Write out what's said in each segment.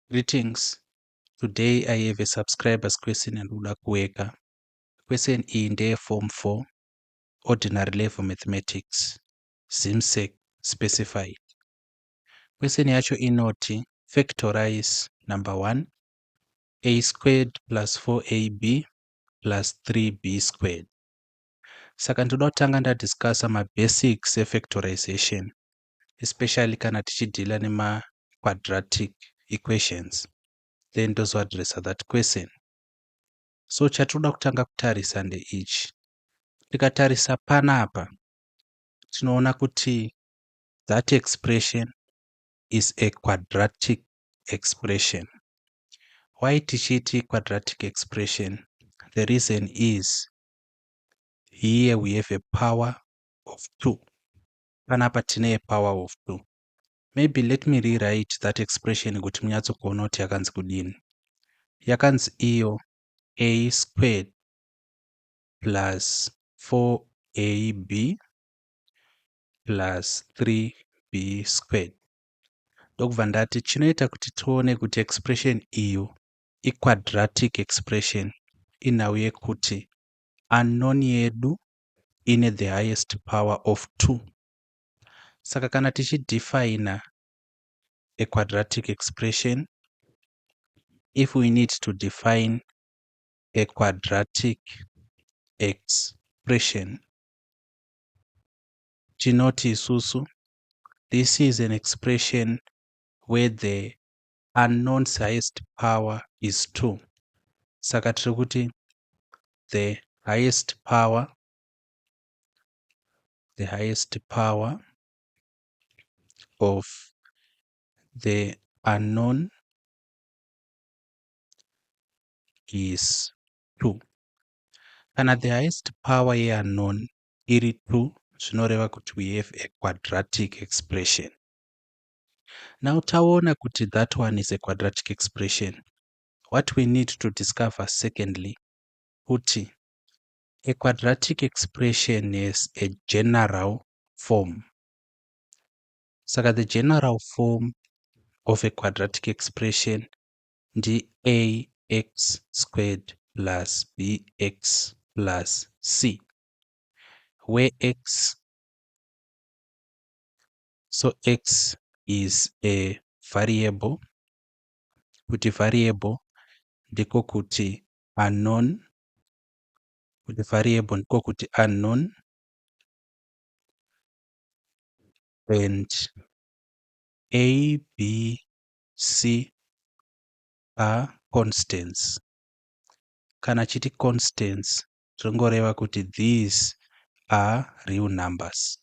Greetings. Today I have a subscriber's question and ndoda kuweka. Question iyi ndeye form 4 ordinary level mathematics ZIMSEC specified. Question yacho inoti factorize number 1 a squared plus 4ab plus 3b squared. Saka ndoda kutanga ndadiscussa mabasics efactorization, especially kana tichidhila nema quadratic equations, then ndozoaddressa that question. So chatinoda kutanga kutarisa ndeichi. Tikatarisa panapa tinoona kuti that expression is a quadratic expression. Why tichiti quadratic expression? The reason is here we have a power of 2. Panapa tine a power of 2. Maybe let me rewrite that expression kuti munyatsokuona kuti yakanzi kudini. Yakanzi iyo a squared plus 4ab plus 3b squared. Ndokubva ndati chinoita kuti tione kuti expression iyo quadratic expression inauye kuti unknown yedu ine the highest power of 2. Saka kana tichidefine a quadratic expression, if we need to define a quadratic expression, tinoti isusu this is an expression where the unknown's highest power is 2. Saka tiri kuti the highest power of the unknown is 2. Kana the highest power unknown iri 2, zvinoreva kuti we have a quadratic expression. Now taona kuti that one is a quadratic expression. What we need to discover secondly, kuti a quadratic expression is a general form. Saka the general form of a quadratic expression ndi ax squared plus bx plus c, where x is a variable, kuti variable ndiko kuti unknown, and a, b, c are constants. Kana chiti constants zvongoreva kuti these are real numbers.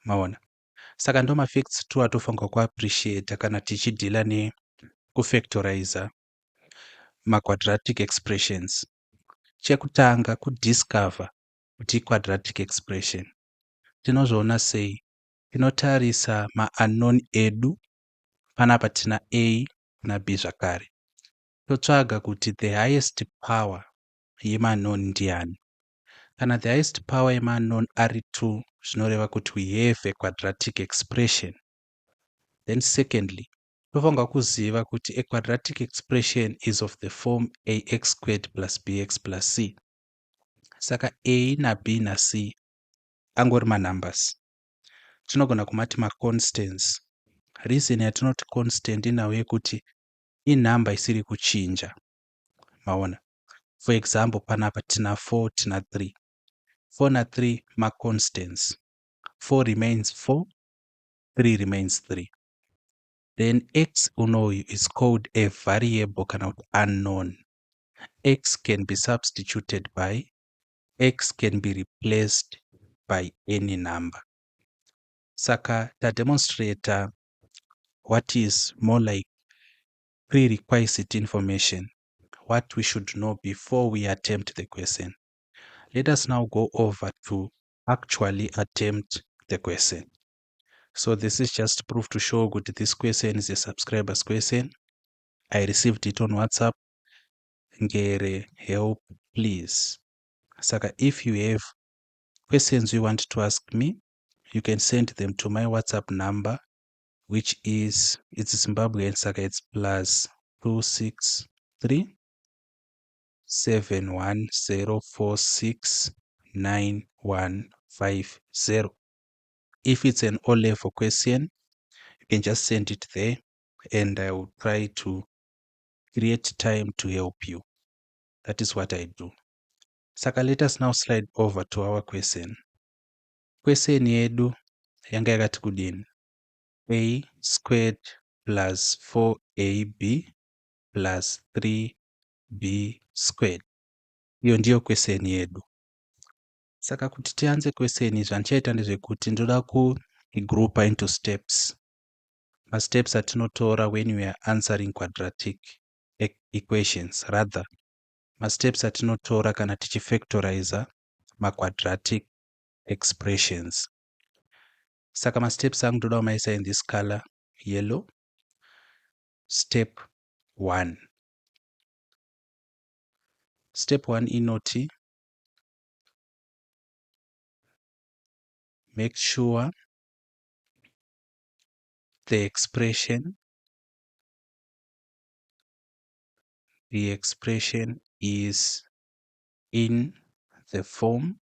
Maona. Saka ndo mafacts tu atofanirwa kuappreciate kana tichidhila nekufactorize maquadratic expressions. Chekutanga kudiscover kuti quadratic expression tinozviona sei? Tinotarisa maunknown edu, panapa tina a na b zvakare. Totsvaga kuti the highest power yemaunknown ndiani. Kana the highest power yemaunknown ari 2, zvinoreva kuti we have a quadratic expression. Then secondly, tofanirwa kuziva kuti a quadratic expression is of the form ax squared plus bx plus c. Saka a na b na c angori manumbers. Tinogona kumati maconstants. Reason yatinoti constant inauye kuti inhamba isiri kuchinja. Maona. For example, panapa tina 4 tina 3. 4 na 3 maconstants. 4 remains 4, 3 remains 3. Then x unoyu is called a variable kana kuti unknown. X can be substituted by, x can be replaced by any number. Saka tademonstrate what is more like prerequisite information, what we should know before we attempt the question. Let us now go over to actually attempt the question. So this is just proof to show that this question is a subscriber's question. I received it on WhatsApp. Ngere help please. Saka if you have questions you want to ask me, you can send them to my WhatsApp number, which is it's Zimbabwean, saka it's plus 263 710469150. If it's an O-level question, you can just send it there and I will try to create time to help you. That is what I do. Saka let us now slide over to our question. Question yedu yanga yakati kudini? A squared plus 4ab plus 3b squared. Iyo ndiyo question yedu. Saka kuti tianze question izvi handichaita ndezvekuti ndoda kugroupa into steps. Steps atinotora when we are answering quadratic equations, rather steps atinotora kana tichifactorize quadratic expressions. Saka steps angu ndoda kumaisa in this color yellow. Step 1. Step 1 inoti make sure the expression is in the form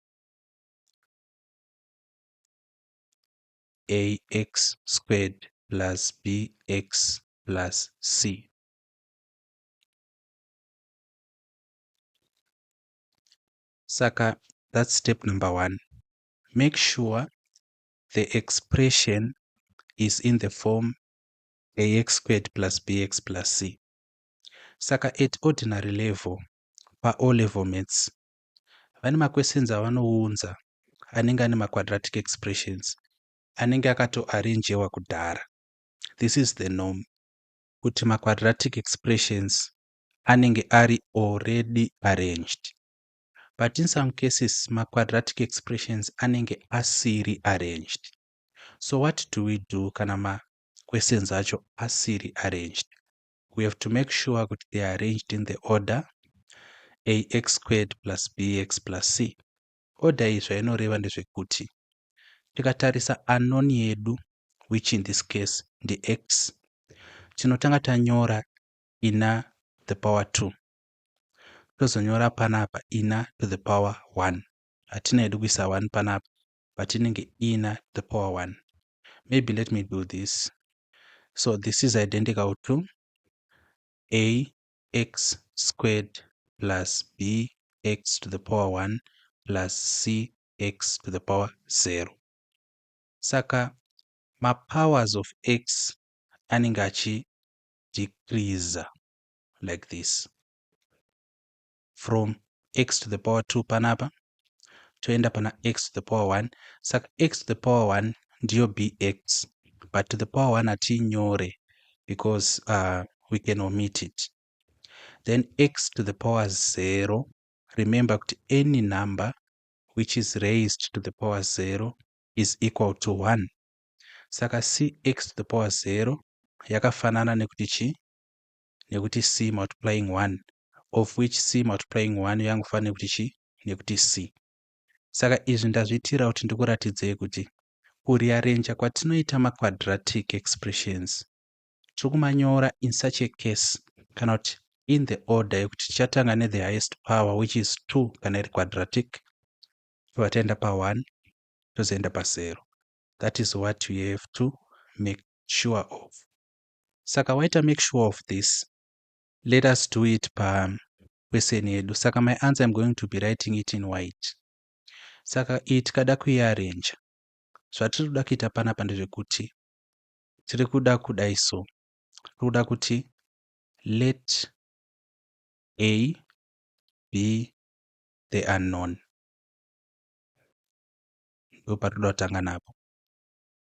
ax squared plus bx plus c. Saka that's step number 1. Make sure the expression is in the form ax squared plus bx plus c. Saka at ordinary level, pa O-level maths, vane questions avanounza anenge ane quadratic expressions anenge akatoarenjewa kudhara. This is the norm, kuti quadratic expressions anenge ari already arranged. But in some cases, quadratic expressions anenge asiri arranged. So what do we do kana questions acho asiri arranged? We have to make sure that they are arranged in the order ax squared plus bx plus c. Order is zvainoreva ndezvekuti tikatarisa unknown yedu, which in this case the x, tinotanga tanyora ina the power 2, tozonyora panapa ina to the power 1. Hatina hedu kuisa 1 panapa, but inenge ina to the power 1. Maybe let me do this. So this is identical to ax squared plus bx to the power 1 plus cx to the power 0. Saka powers of x anenge achi decrease like this, from x to the power 2 panapa toenda pana x to the power 1. Saka x to the power 1 ndiyo bx, but to the power 1 hatiinyore because we can omit it. Then x to the power 0, remember that any number which is raised to the power 0 is equal to 1. Saka cx to the power 0 yakafanana nekuti chi? Nekuti c multiplying 1, of which c multiplying 1 yangofanana nekuti chi? Nekuti c. Saka izvi ndazviitira kuti ndikuratidzei kuti kurearrange kwatinoita quadratic expressions tikumanyora in such a case kana kuti in the order yekuti tichatanga ne the highest power, which is 2 kana iri quadratic, tobva pa 1 tozoenda pa 0. That is what we have to make sure of. Saka waita make sure of this, let us do it pa question yedu. Saka my answer I'm going to be writing it in white. Saka iyi tikada kuiarrange, zvatiri kuda kuita panapa ndezvekuti tiri kuda kudai so, tiri kuda kuti let a be the unknown, ndo patinoda kutanga napo.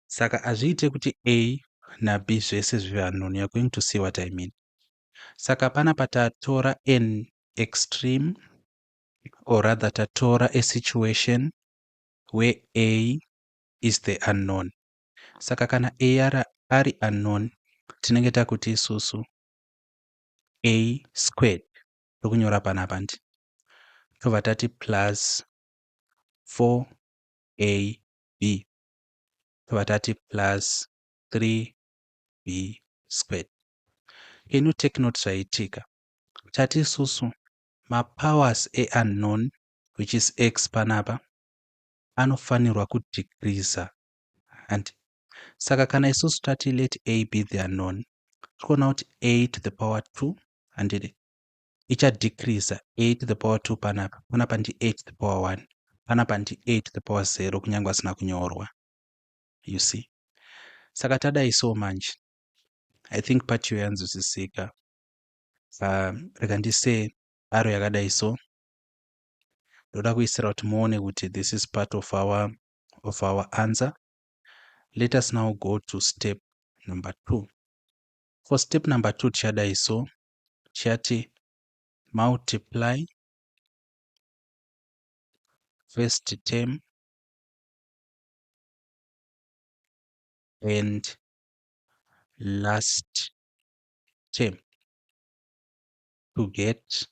Saka hazviite kuti a na b zvese zvive unknown. You are going to see what I mean. Saka panapa tatora an extreme, or rather tatora a situation where a is the unknown. Saka kana a ari unknown, tinenge takuti isusu a squared tokunyora panapa ndi tobva tati plus 4ab tobva tati plus 3 b squared. Can you take note zvaiitika? Tati isusu mapowers e-unknown which is x panapa anofanirwa kudhikriza and saka kana isusu tati let a be the unknown, tikuona kuti a to the power 2 and ichadhikriza a to the power 2 panapa ndi a to the power 1 panapa ndi a to the power 0 kunyange asina kunyorwa, you see. Saka tadai so manje I think part yoyanzwisisika. Rega ndise aro yakadai so ndoda kuisira kuti muone kuti this is part of our answer. Let us now go to step number 2. For step number 2 tichadai so tichati multiply first term and last term to get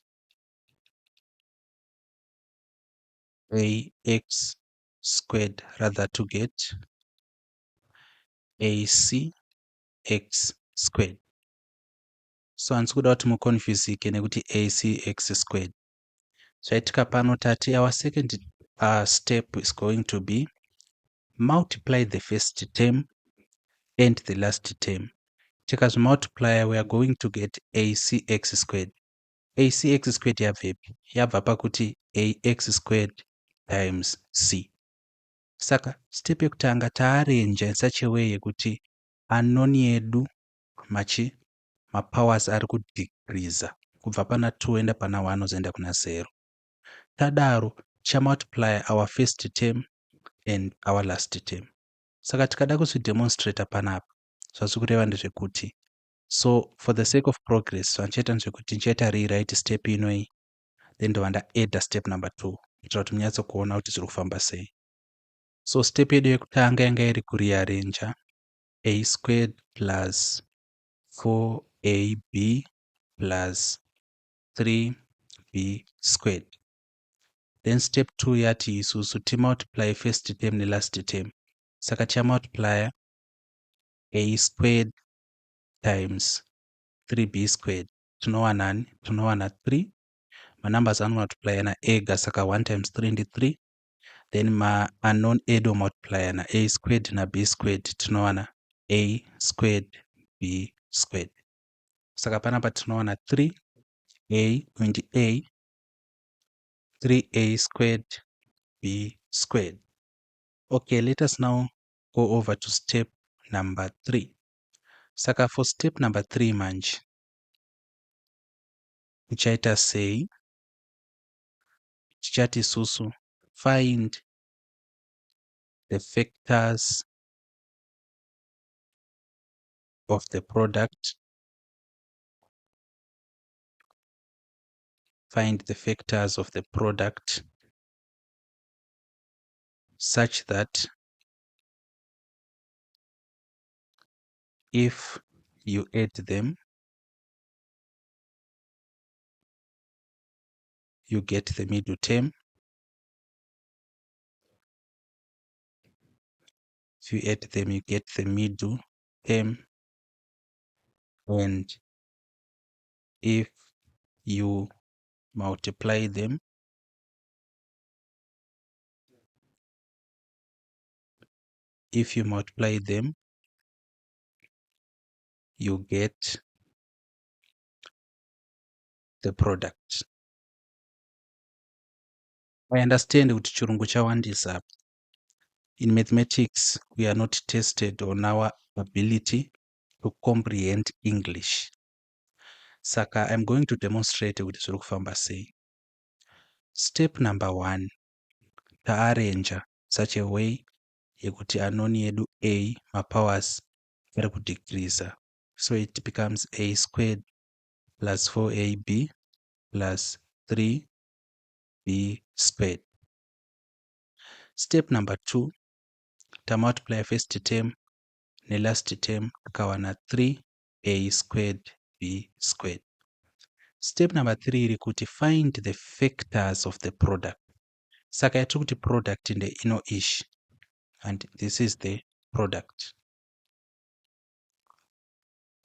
ax squared, rather to get ac x squared. So handisi kuda kuti muconfusike nekuti ac x squared. Zvaitika pano tati our second step is going to be multiply the first term and the last term. Tikazvimultiply we are going to get ac x squared. ac x squared yabvepi? Yabva pakuti ax squared times c. Saka step yekutanga taarenja in such a way yekuti unknown yedu mapowers ari kudhikriza kubva pana 2 enda pana 1 ozoenda kuna 0. Tadaro tichamultiply our first term and our last term. Saka tikada kuzvidemonstrata panapa zvazviri kureva ndezvekuti, so for the sake of progress vandichaita ndezvekuti ndichaita rewrite step inoi then ndova ndaadda step number 2 kuitira kuti munyatsokuona kuti zviri kufamba sei. So step yedu yekutanga yanga iri kurearranja a squared plus 4ab plus 3b squared. Then step 2 yati isusu timultiply first term nelast term. Saka tichamultiply a squared times 3b squared. Tinowana 3. Manumbers anomultiply na ega, saka 1 times 3 ndi 3. Then unknown edu multiply na a squared na b squared. Tinowana a squared b squared. Saka panapa tinowana 3a and a 3a squared b squared. Okay, let us now go over to step number 3. Saka for step number 3 manje tichaita sei? Tichati susu find the factors of the product. Find the factors of the product such that if you add them, you get the middle term. If you add them, you get the middle term. And if you multiply them, you get the product. I understand kuti chirungu chawandisa. In mathematics, we are not tested on our ability to comprehend English. Saka I'm going to demonstrate kuti zviri kufamba sei. Step number 1, taarrange such a way yekuti unknown yedu a mapowers ari kudhikiriza. So it becomes a squared plus 4ab plus 3b squared. Step number 2, tamultiply first term nelast term tukawana 3a squared b squared. Step number 3 iri kuti find the factors of the product. Saka yatiri kuti product ndeino-ish and this is the product.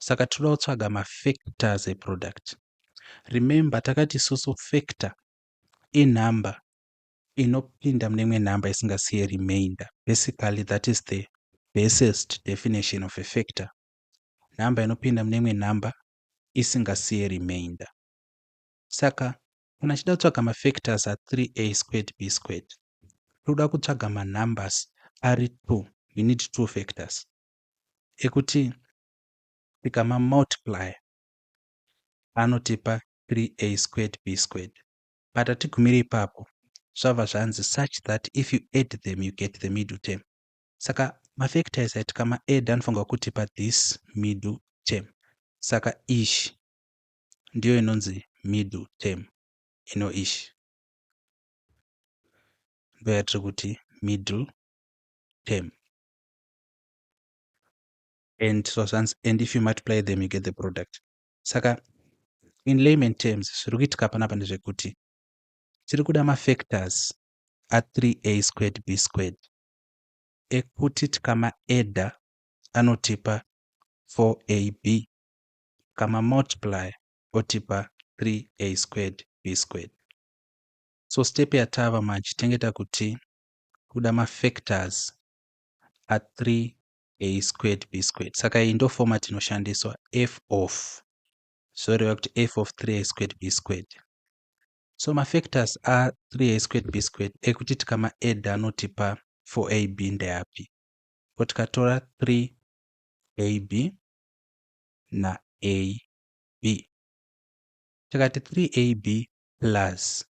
saka toda kutsvaga mafactors eproduct. Remember takati isusu factor inhamba inopinda mune imwe nhamba isingasiye remainder. Basically that is the basest definition of a factor. Nhamba inopinda mune imwe nhamba isingasiye remainder. Saka kana chida kutsvaga mafactors a3a squared b squared, toda kutsvaga manumbers ari 2. We need 2 factors ekuti tikama multiply anotipa 3a squared b squared. But hatigumiri ipapo, zvabva zvanzi such that if you add them you get the middle term. Saka mafactors atikama add anofanirwa kutipa this middle term. Saka ishi ndiyo inonzi middle term. Ino ishi ndo yatiri kuti middle term. And so and if you multiply them you get the product. Saka in layman terms zviri kuitika panapa ndezvekuti tiri kuda mafactors a3a squared b squared ekuti tikama adda anotipa 4ab, kama multiply otipa 3a squared b squared. So step yatava manje tengeta kuti kuda mafactors a3a squared b squared. Saka iyi ndo format inoshandiswa f of, zvoreva kuti f of 3a squared b squared. So mafactors a3a squared b squared ekuti tikama adda anotipa 4ab ndeapi? Tikatora 3ab na ab, tikati 3ab plus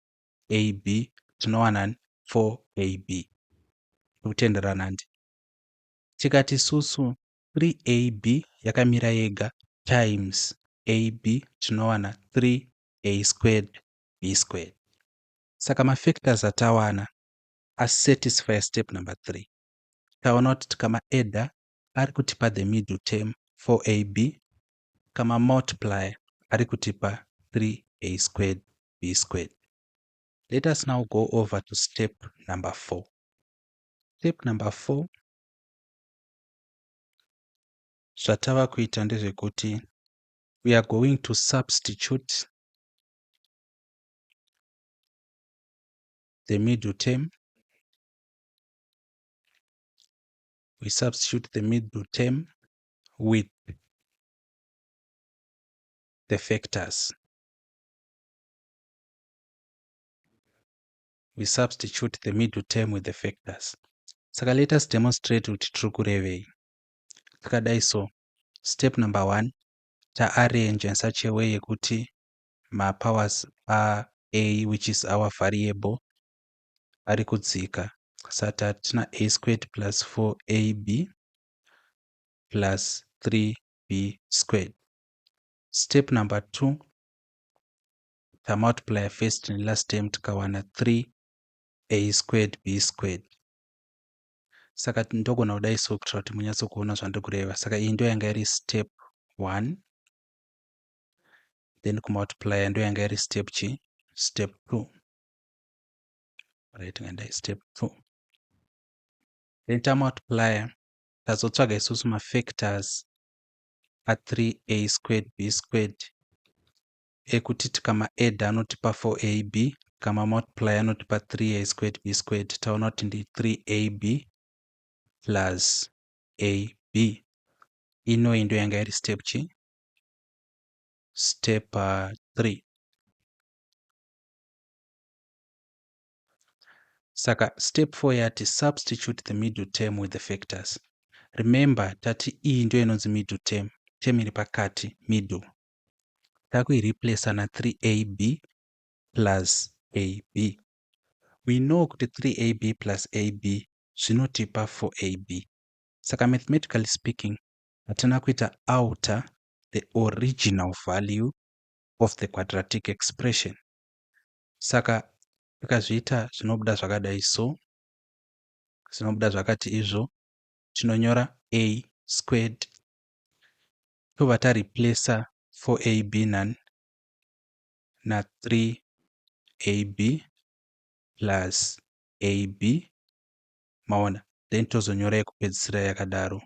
ab tinowana 4ab, kutenderana ndi. Tikati susu 3ab yakamira yega times ab tinowana 3a squared b squared. Saka mafactors atawana asatisfy step number 3. Taona kuti tikama adda ari kutipa the middle term 4ab, kama multiply ari kutipa 3a squared b squared. Let us now go over to step number 4. Step number 4, zvatava kuita ndezvekuti we are going to substitute the middle term. We substitute the middle term with the factors. We substitute the middle term with the factors. Saka let us demonstrate kuti tiri kurevei. Takadai so, step number 1, ta-arrange in such a way yekuti ma-powers are a, which is our variable, ari kudzika. Saka tina a squared plus 4ab plus 3b squared. Step number 2, ta-multiply first and last term tikawana 3a squared b squared. Saka ndogona kudai so kuitira kuti munyatsokuona zvandiri kureva. Saka iyi ndo yanga iri step 1, then kumultiply ndo yanga iri step 2. Right, ngandai step 2. Then tamultiply tazotsvaga isusu mafactors a3a squared b squared ekuti tikama adda anotipa 4ab, kama multiply anotipa 3a squared b squared. Taona kuti ndi 3ab plus ab. Ino ndo yanga iri step step 3. Saka step 4 yati substitute the middle term with the factors. Remember tati iyi ndio inonzi middle term, term iri pakati, middle. Takuireplace na 3ab plus ab. We know kuti 3ab plus ab zvinotipa 4ab. Saka mathematically speaking, hatina kuita alter the original value of the quadratic expression. Saka tikazviita zvinobuda zvakadai so, zvinobuda zvakati izvo, tinonyora a squared tobva tareplace 4ab na 3ab plus ab, maona, then tozonyora yekupedzisira yakadaro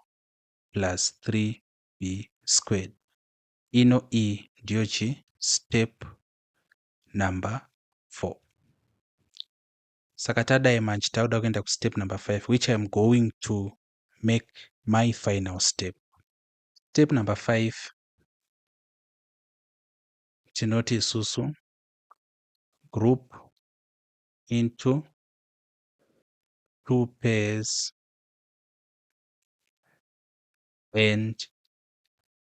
plus 3b squared. ino iyi ndiyo step number 4. Saka tadai manje tauda kuenda step number 5, which I'm going to make my final step. Step number 5 tinoti isusu group into 2 pairs and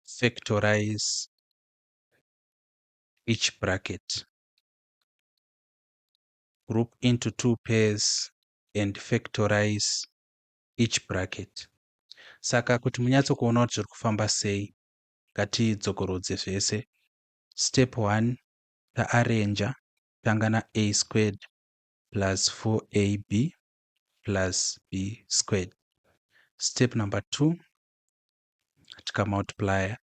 factorize each bracket. Group into 2 pairs and factorize each bracket. Saka kuti munyatso kuona kuti zviri kufamba sei, ngatidzokorodze zvese. Step 1 taarrange tanga na a squared plus 4ab plus b squared. Step number 2 tikamultiply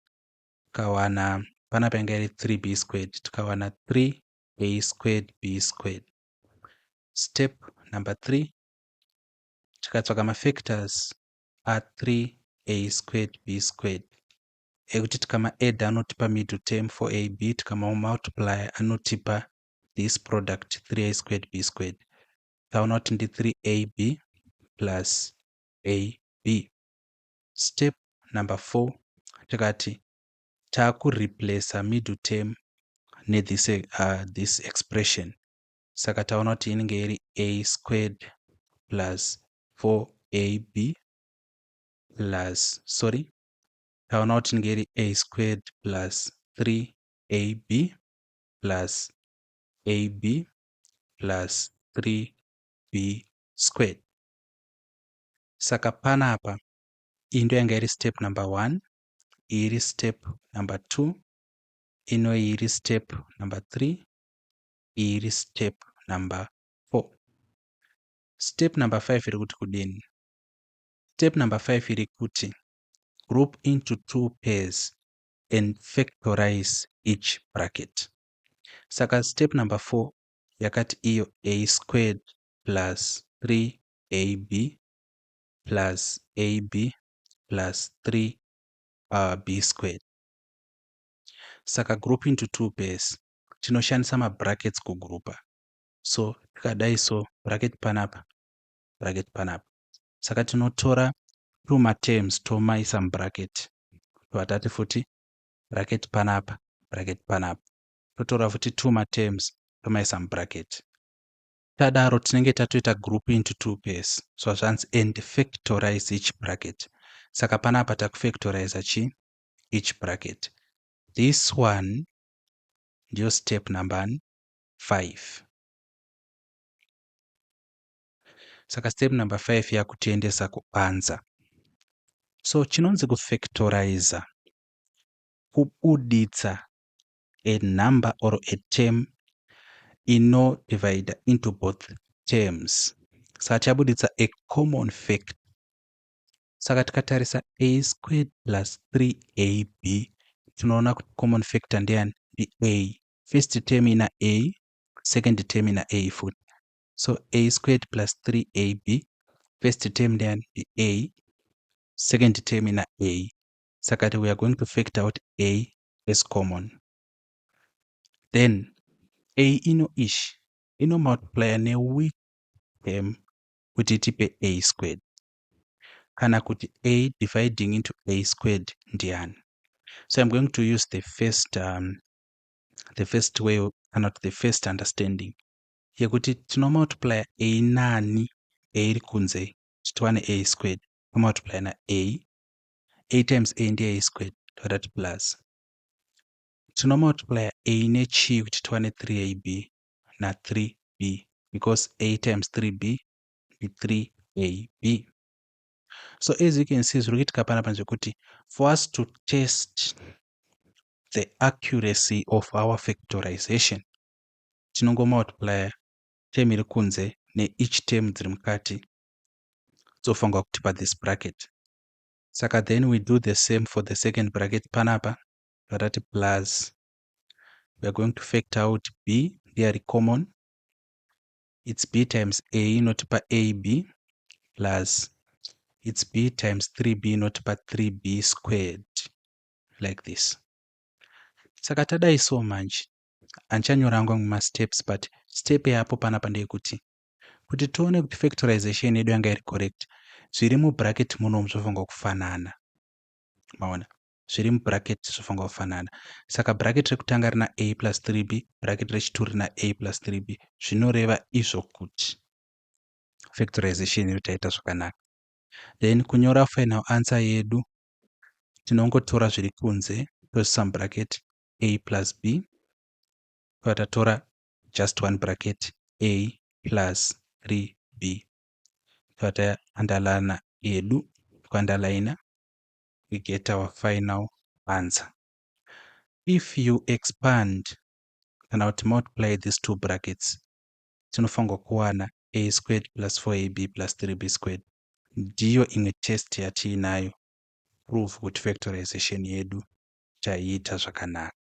tikawana panapa inga iri 3b squared, tikawana 3a squared b squared. Step number 3 tikatsvaka mafactors a3a squared b squared ekuti tikamaadda anotipa middle term 4ab, tikamamultiply anotipa this product 3a squared b squared. Taona kuti ndi 3ab plus ab. Step number 4 tikati takureplace middle term this expression, saka taona kuti inenge iri a squared plus 4ab plus taona kuti inenge iri a squared plus 3ab plus ab plus 3b squared. Saka panapa iyi ndo yanga iri step number 1, iyi iri step number 2, ino iyi iri step number 3, iyi iri step number 4. Step number 5 iri kuti kudini? Step number 5 iri kuti group into 2 pairs and factorize each bracket. Saka step number 4 yakati iyo a squared plus 3ab plus ab plus 3b squared. Saka group into 2 pairs tinoshandisa mabrackets kugrupa. So tikadai so bracket panapa bracket panapa. Saka tinotora 2 materms tomaisa mubracket, totati futi bracket panapa bracket panapa, totora futi 2 materms tomaisa mubracket. Tadaro tinenge tatoita group into 2 pairs, so zvanzi and factorize each bracket. Saka panapa takufactorize each bracket. This one ndiyo step number 5. Saka step number 5 yakutiendesa kuanza. So chinonzi kufactorize kubuditsa a number or a term divide into both terms. Saka tabuditsa a common factor. Saka tikatarisa a squared plus 3ab tinoona kuti common factor ndiani? Ndi a. First term ina a, second term ina a futi. So a squared plus 3ab, first term ndiani? Ndi a, second term ina a. Saka we are going to factor out a as common. Then a ino multiply ne weak term kuti itipe a squared. Kana kuti a dividing into a squared ndiani? So I'm going to use the first way, not the first understanding yekuti tino multiply a nani a iri kunze tiwane a squared, multiply na a times a ndi a squared todati plus, tino multiply a nechi kuti tiwane 3ab na 3b because a times 3b is 3ab. So as you can see, zviri kuitika panapa ndezvekuti for us to test the accuracy of our factorization, tinongo multiply term iri kunze ne each term dziri mukati dzofanirwa kutipa this bracket. Saka then we do the same for the second bracket panapa, todati plus, we are going to factor out b, they are common, it's b times a inotipa ab plus it's b times 3b inotipa 3b squared, like this. Saka tadai so manje handichanyora hangu masteps, but step yapo panapa ndeyekuti kuti tione kuti factorization yedu yanga iri correct, zviri mubracket munomu zvofanirwa kufanana. Maona zviri mubracket zvofanirwa kufanana. Saka bracket rekutanga rina a plus 3b, bracket rechituru rina a plus 3b, zvinoreva izvo kuti factorization yedu taita zvakanaka. Then kunyora final answer yedu tinongotora zviri kunze tozisa mubracket a plus b, tatora just one bracket a plus 3b, tata underline yedu, underline, we get our final answer. If you expand kana kuti multiply these two brackets, tinofanirwa kuwana a squared plus 4ab plus 3b squared. Ndiyo imwe test yatiinayo prove kuti factorization yedu taiita zvakanaka.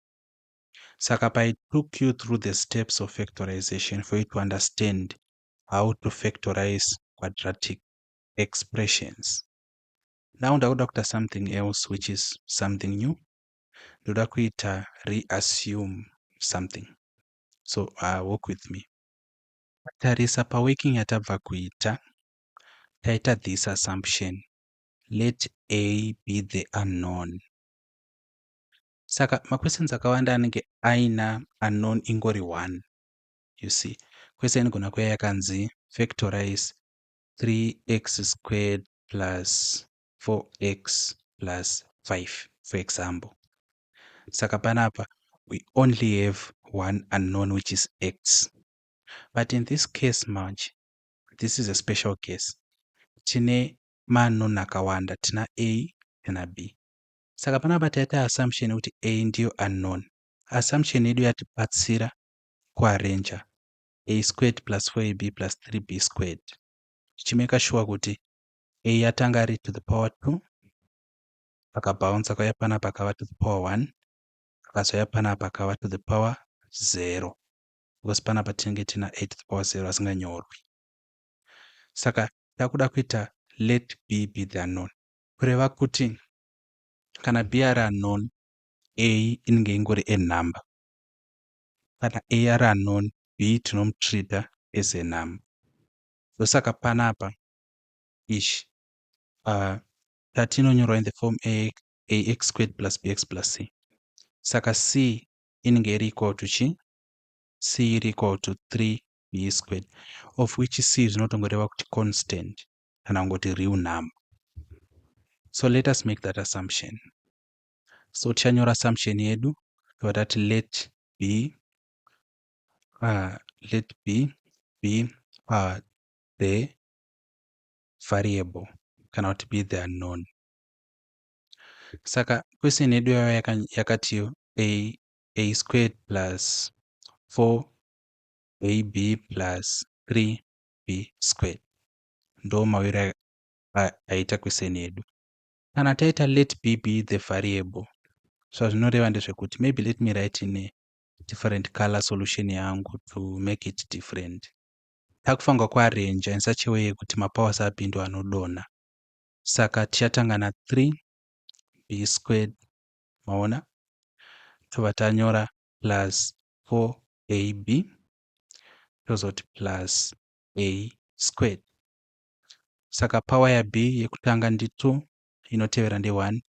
Saka I took you through the steps of factorization for you to understand how to factorize quadratic expressions. Now ndakuda kuita something else which is something new. Ndoda kuita reassume something. So walk with me. Tarisa paworking yatabva kuita, taita this assumption: let a be the unknown. Saka maquestions akawanda anenge aina unknown ingori 1. You see, question inogona kuuya yakanzi factorize 3x squared plus 4x plus 5, for example. Saka panapa we only have one unknown, which is x. But in this case manje, this is a special case. Tine ma-unknown akawanda, tina a tina b. Saka panapa taita assumption kuti a ndiyo unknown. Assumption yedu yatibatsira kuarrange a squared plus 4ab plus 3b squared, tichimeka sure kuti a yatanga ari to the power 2, akabounce akauya panapa akava to the power 1, akazouya panapa akava to the power 0, because panapa tinenge tina a to the power 0 asinganyorwi. Saka takuda kuita let b be the unknown, kureva kuti kana b ari unknown, a inenge ingori a number. Kana a ari unknown, b tinomutreata as a number. Saka panapa ishi tatinonyorwa in the form ax squared plus bx plus c. Saka c inenge iri equal to chi? C iri equal to 3b squared, of which c zvinotongoreva kuti constant kana kungoti real number. So let us make that assumption. So tichanyora assumption yedu tati let b be the variable kana kuti be the unknown. Saka question yedu yava yakati a squared plus 4ab plus 3b squared ndo mawiro aita question yedu. Kana taita let b be the variable, zvazvinoreva ndezvekuti, maybe let me write in a different color solution yangu to make it different. Takufanirwa kuarrange in such a way kuti mapowers apindu anodonha. Saka tichatanga na 3b squared, maona, tobva tanyora plus 4ab tozoti plus a squared. Saka power ya b yekutanga ndi 2, inotevera ndi 1,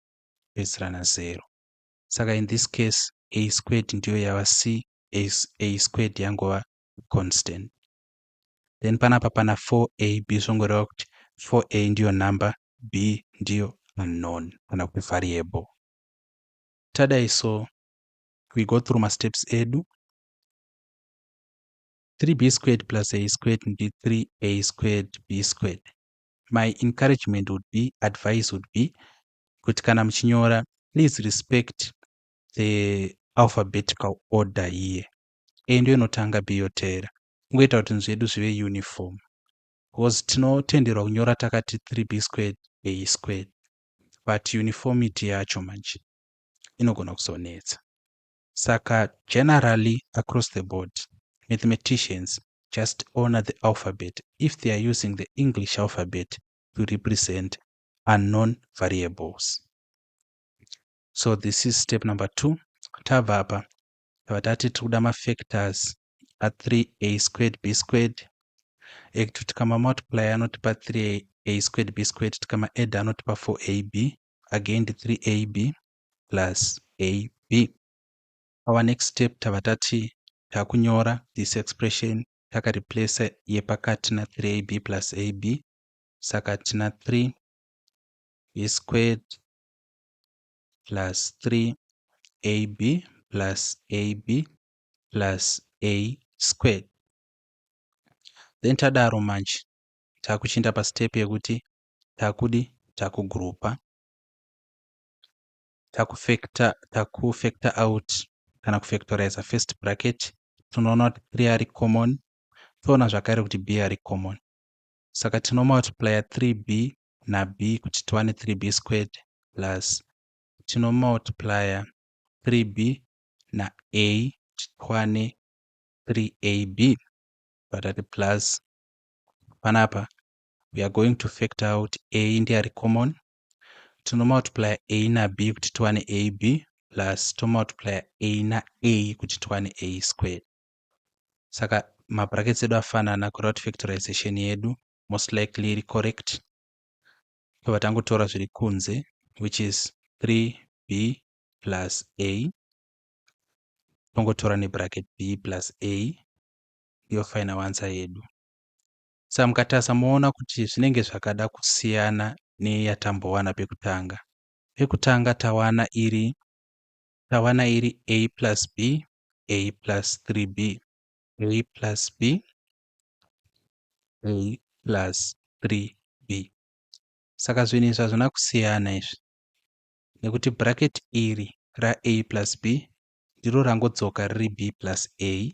pedzisira na 0. Saka in this case a squared ndiyo yava c, a squared yangova constant. Then panapa pana 4ab zvongoreva kuti 4a ndiyo number, b ndiyo unknown kana kuti variable. Tadai so we go through masteps edu. 3b squared plus a squared ndi 3a squared b squared. My encouragement would be, advice would be, kuti kana muchinyora, please respect the alphabetical order here. A ndiyo inotanga, b yoteera. Kungoita kuti zvedu zvive uniform. Because tinotenderwa kunyora takati 3b squared a squared, but uniformity yacho manje inogona kuzonetsa. Saka generally across the board, mathematicians just honor the alphabet if they are using the English alphabet to represent unknown variables. So this is step number 2. tabva apa tabva tati tiri kuda mafactors a3a squared b squared ekuti tikamamultiply anotipa 3a squared b squared, tikamaadda anotipa 4ab again 3ab plus ab. Our next step tabva tati takunyora this expression takareplace yepakati na 3ab plus ab, saka tina 3b squared plus 3ab plus ab plus a squared. Then tadaro manje takuchinda pastep yekuti takugrupa takufactor out kana kufactorize first bracket. Tunoona kuti 3 ari common, toona zvakare kuti b ari common, saka tinomultiply 3b nab kuti tiwane 3b squared plus tinomultiply 3b na a kuti tiwane 3ab patati plus panapa we are going to factor out a ndiari common, tinomultiply a na b kuti tiwane ab plus tomultiply a na a kuti tiwane a squared. Saka mabrackets edu afanana kureva kuti factorization yedu most likely iri correct. Tobva tangotora zviri kunze which is 3b plus a, tongotora nebracket b plus a ndiyo final answer yedu. Saka mukatarisa moona kuti zvinenge zvakada kusiyana neyatambowana pekutanga. Pekutanga tawana iri a plus b, a plus 3b, a plus b, a plus 3b. Saka zvinhu izvi hazvina kusiyana izvi nekuti bracket iri ra a plus b ndiro rangodzoka riri b plus a,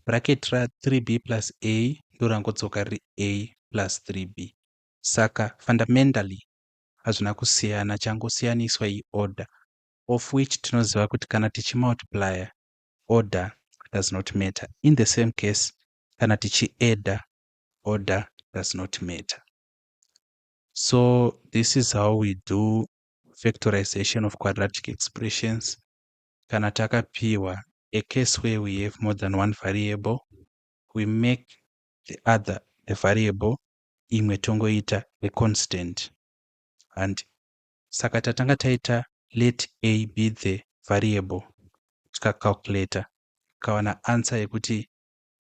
bracket ra 3b plus a ndiro rangodzoka riri a plus 3b. Saka fundamentally hazvina kusiyana, changosiyaniswa iorder, of which tinoziva kuti kana tichimultiplya order does not matter. In the same case kana tichiadda order does not matter. So this is how we do factorization of quadratic expressions. Kana takapiwa a case where we have more than one variable, we make the variable imwe tongoita a constant, and saka tatanga taita let a be the variable, tikacalculator tikawana answer yekuti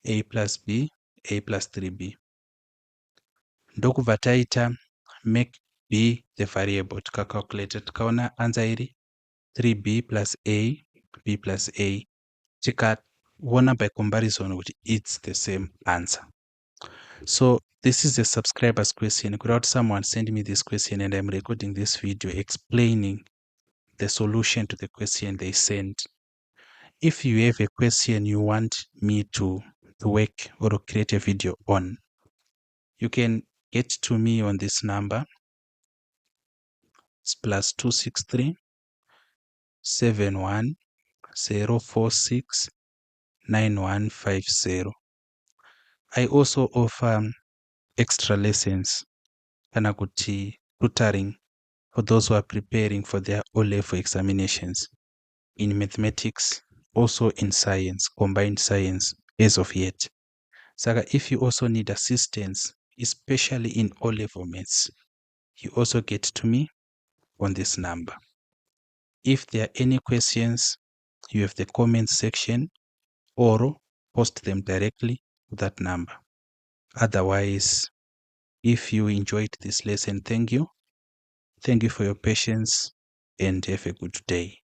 a plus b, a plus 3b. Ndokubva taita make b the variable, tikacalculator tikaona answer iri 3b plus a, b plus a, tikaona by comparison kuti it's the same answer. So this is a subscriber's question. Could someone send me this question and I'm recording this video explaining the solution to the question they sent. If you have a question you want me to work or to create a video on, you can get to me on this number. It's +263 71 046 9150. I also offer extra lessons, kana kuti tutoring, for those who are preparing for their O-level examinations in mathematics, also in science, combined science as of yet. Saka if you also need assistance, especially in O-level maths, you also get to me on this number. If there are any questions, you have the comments section or post them directly to that number. Otherwise, if you enjoyed this lesson, thank you. Thank you for your patience and have a good day.